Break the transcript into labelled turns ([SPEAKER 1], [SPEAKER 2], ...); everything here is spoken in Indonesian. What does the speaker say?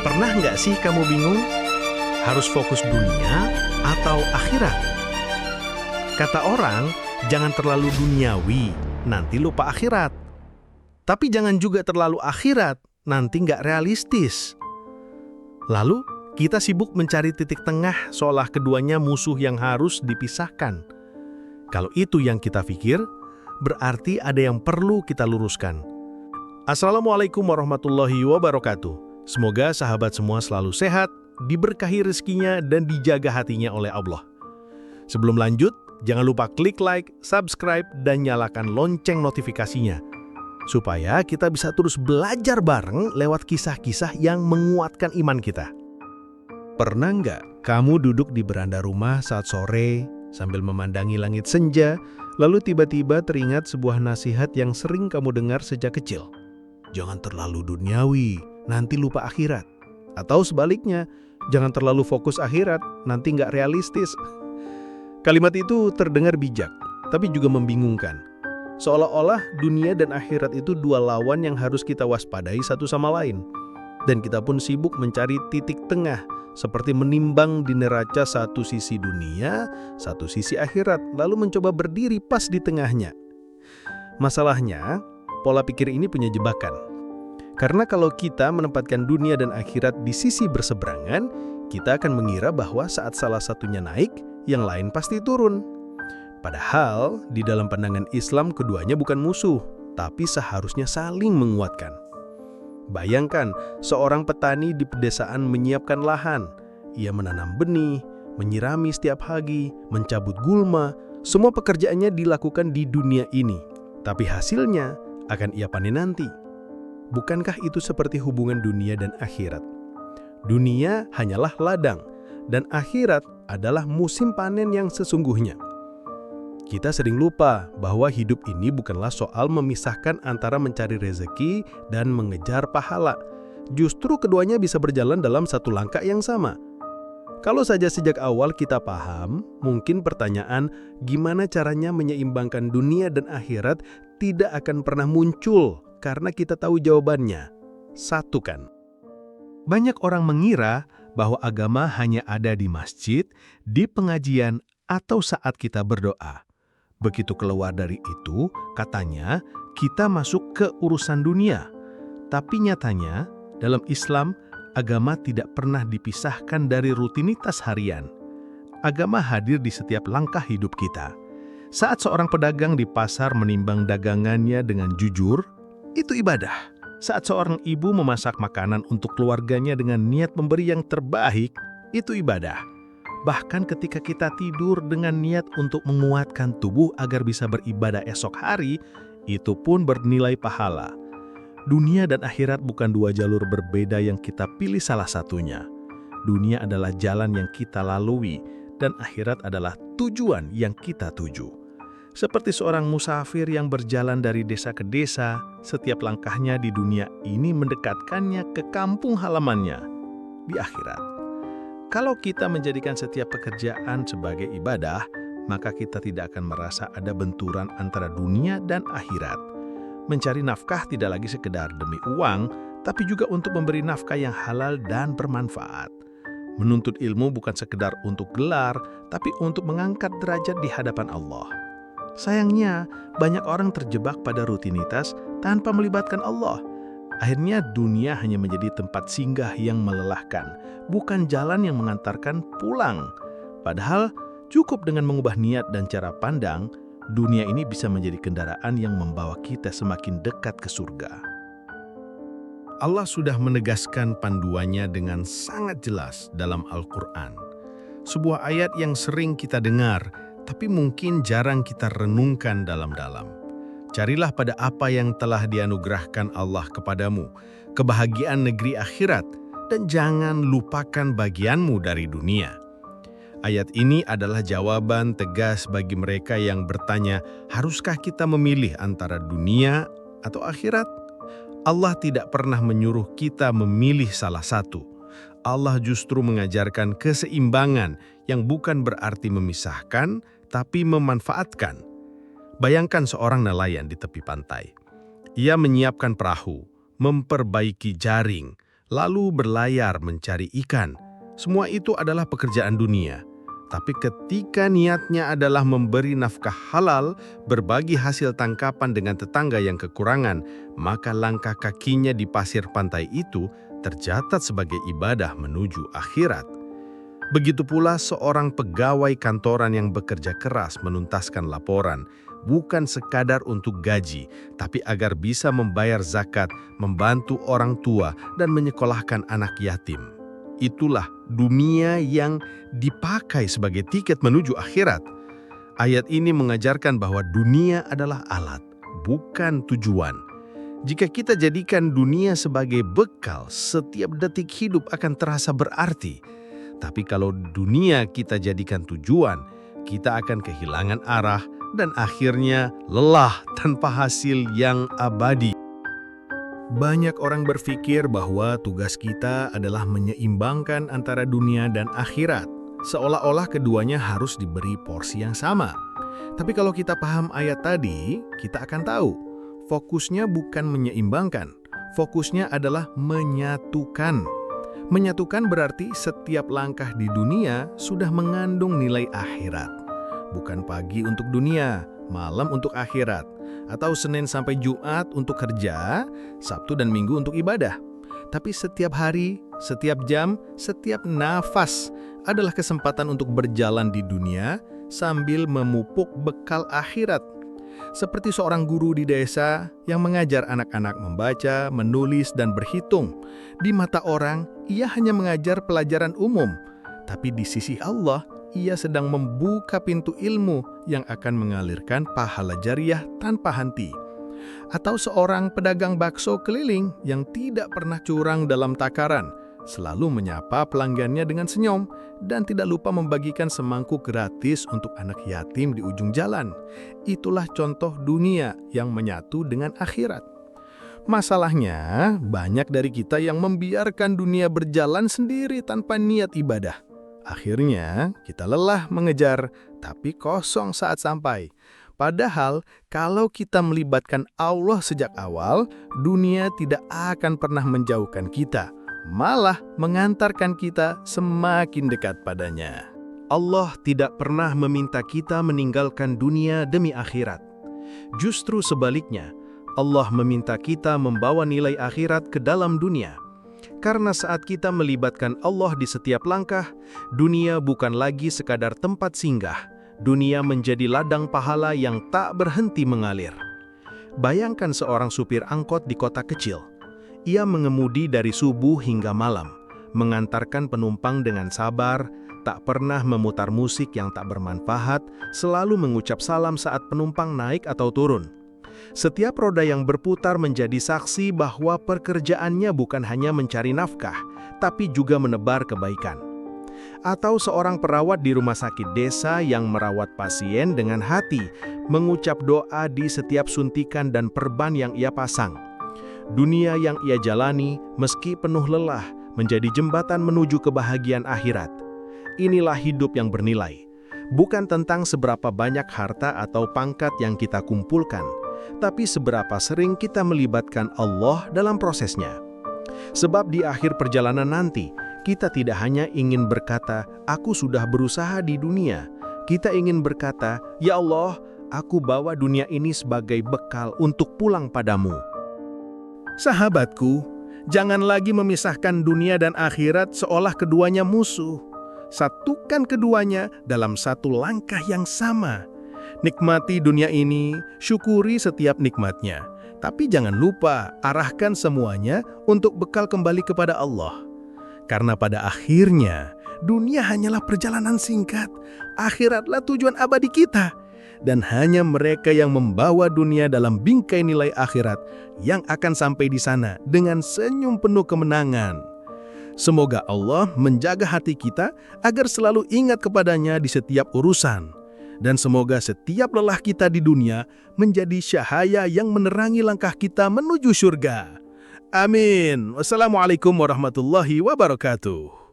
[SPEAKER 1] Pernah nggak sih kamu bingung? Harus fokus dunia atau akhirat? Kata orang, jangan terlalu duniawi, nanti lupa akhirat. Tapi jangan juga terlalu akhirat, nanti nggak realistis. Lalu, kita sibuk mencari titik tengah seolah keduanya musuh yang harus dipisahkan. Kalau itu yang kita pikir, berarti ada yang perlu kita luruskan. Assalamualaikum warahmatullahi wabarakatuh. Semoga sahabat semua selalu sehat, diberkahi rezekinya, dan dijaga hatinya oleh Allah. Sebelum lanjut, jangan lupa klik like, subscribe, dan nyalakan lonceng notifikasinya, supaya kita bisa terus belajar bareng lewat kisah-kisah yang menguatkan iman kita. Pernah nggak kamu duduk di beranda rumah saat sore, sambil memandangi langit senja, lalu tiba-tiba teringat sebuah nasihat yang sering kamu dengar sejak kecil? Jangan terlalu duniawi, nanti lupa akhirat. Atau sebaliknya, jangan terlalu fokus akhirat, nanti nggak realistis. Kalimat itu terdengar bijak, tapi juga membingungkan. Seolah-olah dunia dan akhirat itu dua lawan yang harus kita waspadai satu sama lain. Dan kita pun sibuk mencari titik tengah, seperti menimbang di neraca satu sisi dunia, satu sisi akhirat, lalu mencoba berdiri pas di tengahnya. Masalahnya, pola pikir ini punya jebakan. Karena kalau kita menempatkan dunia dan akhirat di sisi berseberangan, kita akan mengira bahwa saat salah satunya naik, yang lain pasti turun. Padahal, di dalam pandangan Islam keduanya bukan musuh, tapi seharusnya saling menguatkan. Bayangkan, seorang petani di pedesaan menyiapkan lahan. Ia menanam benih, menyirami setiap pagi, mencabut gulma. Semua pekerjaannya dilakukan di dunia ini. Tapi hasilnya akan ia panen nanti. Bukankah itu seperti hubungan dunia dan akhirat? Dunia hanyalah ladang, dan akhirat adalah musim panen yang sesungguhnya. Kita sering lupa bahwa hidup ini bukanlah soal memisahkan antara mencari rezeki dan mengejar pahala. Justru keduanya bisa berjalan dalam satu langkah yang sama. Kalau saja sejak awal kita paham, mungkin pertanyaan gimana caranya menyeimbangkan dunia dan akhirat tidak akan pernah muncul karena kita tahu jawabannya. Satukan. Banyak orang mengira bahwa agama hanya ada di masjid, di pengajian, atau saat kita berdoa. Begitu keluar dari itu, katanya kita masuk ke urusan dunia. Tapi nyatanya, dalam Islam, agama tidak pernah dipisahkan dari rutinitas harian. Agama hadir di setiap langkah hidup kita. Saat seorang pedagang di pasar menimbang dagangannya dengan jujur, itu ibadah. Saat seorang ibu memasak makanan untuk keluarganya dengan niat memberi yang terbaik, itu ibadah. Bahkan ketika kita tidur dengan niat untuk menguatkan tubuh agar bisa beribadah esok hari, itu pun bernilai pahala. Dunia dan akhirat bukan dua jalur berbeda yang kita pilih salah satunya. Dunia adalah jalan yang kita lalui, dan akhirat adalah tujuan yang kita tuju. Seperti seorang musafir yang berjalan dari desa ke desa, setiap langkahnya di dunia ini mendekatkannya ke kampung halamannya di akhirat. Kalau kita menjadikan setiap pekerjaan sebagai ibadah, maka kita tidak akan merasa ada benturan antara dunia dan akhirat. Mencari nafkah tidak lagi sekedar demi uang, tapi juga untuk memberi nafkah yang halal dan bermanfaat. Menuntut ilmu bukan sekedar untuk gelar, tapi untuk mengangkat derajat di hadapan Allah. Sayangnya, banyak orang terjebak pada rutinitas tanpa melibatkan Allah. Akhirnya dunia hanya menjadi tempat singgah yang melelahkan, bukan jalan yang mengantarkan pulang. Padahal cukup dengan mengubah niat dan cara pandang, dunia ini bisa menjadi kendaraan yang membawa kita semakin dekat ke surga. Allah sudah menegaskan panduannya dengan sangat jelas dalam Al-Quran. Sebuah ayat yang sering kita dengar, tapi mungkin jarang kita renungkan dalam-dalam. Carilah pada apa yang telah dianugerahkan Allah kepadamu, kebahagiaan negeri akhirat, dan jangan lupakan bagianmu dari dunia. Ayat ini adalah jawaban tegas bagi mereka yang bertanya, haruskah kita memilih antara dunia atau akhirat? Allah tidak pernah menyuruh kita memilih salah satu. Allah justru mengajarkan keseimbangan yang bukan berarti memisahkan, tapi memanfaatkan. Bayangkan seorang nelayan di tepi pantai. Ia menyiapkan perahu, memperbaiki jaring, lalu berlayar mencari ikan. Semua itu adalah pekerjaan dunia. Tapi ketika niatnya adalah memberi nafkah halal, berbagi hasil tangkapan dengan tetangga yang kekurangan, maka langkah kakinya di pasir pantai itu tercatat sebagai ibadah menuju akhirat. Begitu pula seorang pegawai kantoran yang bekerja keras menuntaskan laporan, bukan sekadar untuk gaji, tapi agar bisa membayar zakat, membantu orang tua, dan menyekolahkan anak yatim. Itulah dunia yang dipakai sebagai tiket menuju akhirat. Ayat ini mengajarkan bahwa dunia adalah alat, bukan tujuan. Jika kita jadikan dunia sebagai bekal, setiap detik hidup akan terasa berarti. Tapi kalau dunia kita jadikan tujuan, kita akan kehilangan arah dan akhirnya lelah tanpa hasil yang abadi. Banyak orang berpikir bahwa tugas kita adalah menyeimbangkan antara dunia dan akhirat, seolah-olah keduanya harus diberi porsi yang sama. Tapi kalau kita paham ayat tadi, kita akan tahu, fokusnya bukan menyeimbangkan, fokusnya adalah menyatukan. Menyatukan berarti setiap langkah di dunia sudah mengandung nilai akhirat. Bukan pagi untuk dunia, malam untuk akhirat. Atau Senin sampai Jumat untuk kerja, Sabtu dan Minggu untuk ibadah. Tapi setiap hari, setiap jam, setiap nafas adalah kesempatan untuk berjalan di dunia sambil memupuk bekal akhirat. Seperti seorang guru di desa yang mengajar anak-anak membaca, menulis, dan berhitung. Di mata orang, ia hanya mengajar pelajaran umum. Tapi di sisi Allah, ia sedang membuka pintu ilmu yang akan mengalirkan pahala jariah tanpa henti. Atau seorang pedagang bakso keliling yang tidak pernah curang dalam takaran, selalu menyapa pelanggannya dengan senyum, dan tidak lupa membagikan semangkuk gratis untuk anak yatim di ujung jalan. Itulah contoh dunia yang menyatu dengan akhirat. Masalahnya, banyak dari kita yang membiarkan dunia berjalan sendiri tanpa niat ibadah. Akhirnya, kita lelah mengejar, tapi kosong saat sampai. Padahal, kalau kita melibatkan Allah sejak awal, dunia tidak akan pernah menjauhkan kita, malah mengantarkan kita semakin dekat padanya. Allah tidak pernah meminta kita meninggalkan dunia demi akhirat. Justru sebaliknya, Allah meminta kita membawa nilai akhirat ke dalam dunia. Karena saat kita melibatkan Allah di setiap langkah, dunia bukan lagi sekadar tempat singgah. Dunia menjadi ladang pahala yang tak berhenti mengalir. Bayangkan seorang supir angkot di kota kecil. Ia mengemudi dari subuh hingga malam, mengantarkan penumpang dengan sabar, tak pernah memutar musik yang tak bermanfaat, selalu mengucap salam saat penumpang naik atau turun. Setiap roda yang berputar menjadi saksi bahwa pekerjaannya bukan hanya mencari nafkah, tapi juga menebar kebaikan. Atau seorang perawat di rumah sakit desa yang merawat pasien dengan hati, mengucap doa di setiap suntikan dan perban yang ia pasang. Dunia yang ia jalani, meski penuh lelah, menjadi jembatan menuju kebahagiaan akhirat. Inilah hidup yang bernilai. Bukan tentang seberapa banyak harta atau pangkat yang kita kumpulkan, tapi seberapa sering kita melibatkan Allah dalam prosesnya. Sebab di akhir perjalanan nanti, kita tidak hanya ingin berkata, "Aku sudah berusaha di dunia." Kita ingin berkata, "Ya Allah, aku bawa dunia ini sebagai bekal untuk pulang padamu." Sahabatku, jangan lagi memisahkan dunia dan akhirat seolah keduanya musuh. Satukan keduanya dalam satu langkah yang sama. Nikmati dunia ini, syukuri setiap nikmatnya. Tapi jangan lupa, arahkan semuanya untuk bekal kembali kepada Allah. Karena pada akhirnya, dunia hanyalah perjalanan singkat. Akhiratlah tujuan abadi kita. Dan hanya mereka yang membawa dunia dalam bingkai nilai akhirat yang akan sampai di sana dengan senyum penuh kemenangan. Semoga Allah menjaga hati kita agar selalu ingat kepadanya di setiap urusan. Dan semoga setiap lelah kita di dunia menjadi cahaya yang menerangi langkah kita menuju surga. Amin. Wassalamualaikum warahmatullahi wabarakatuh.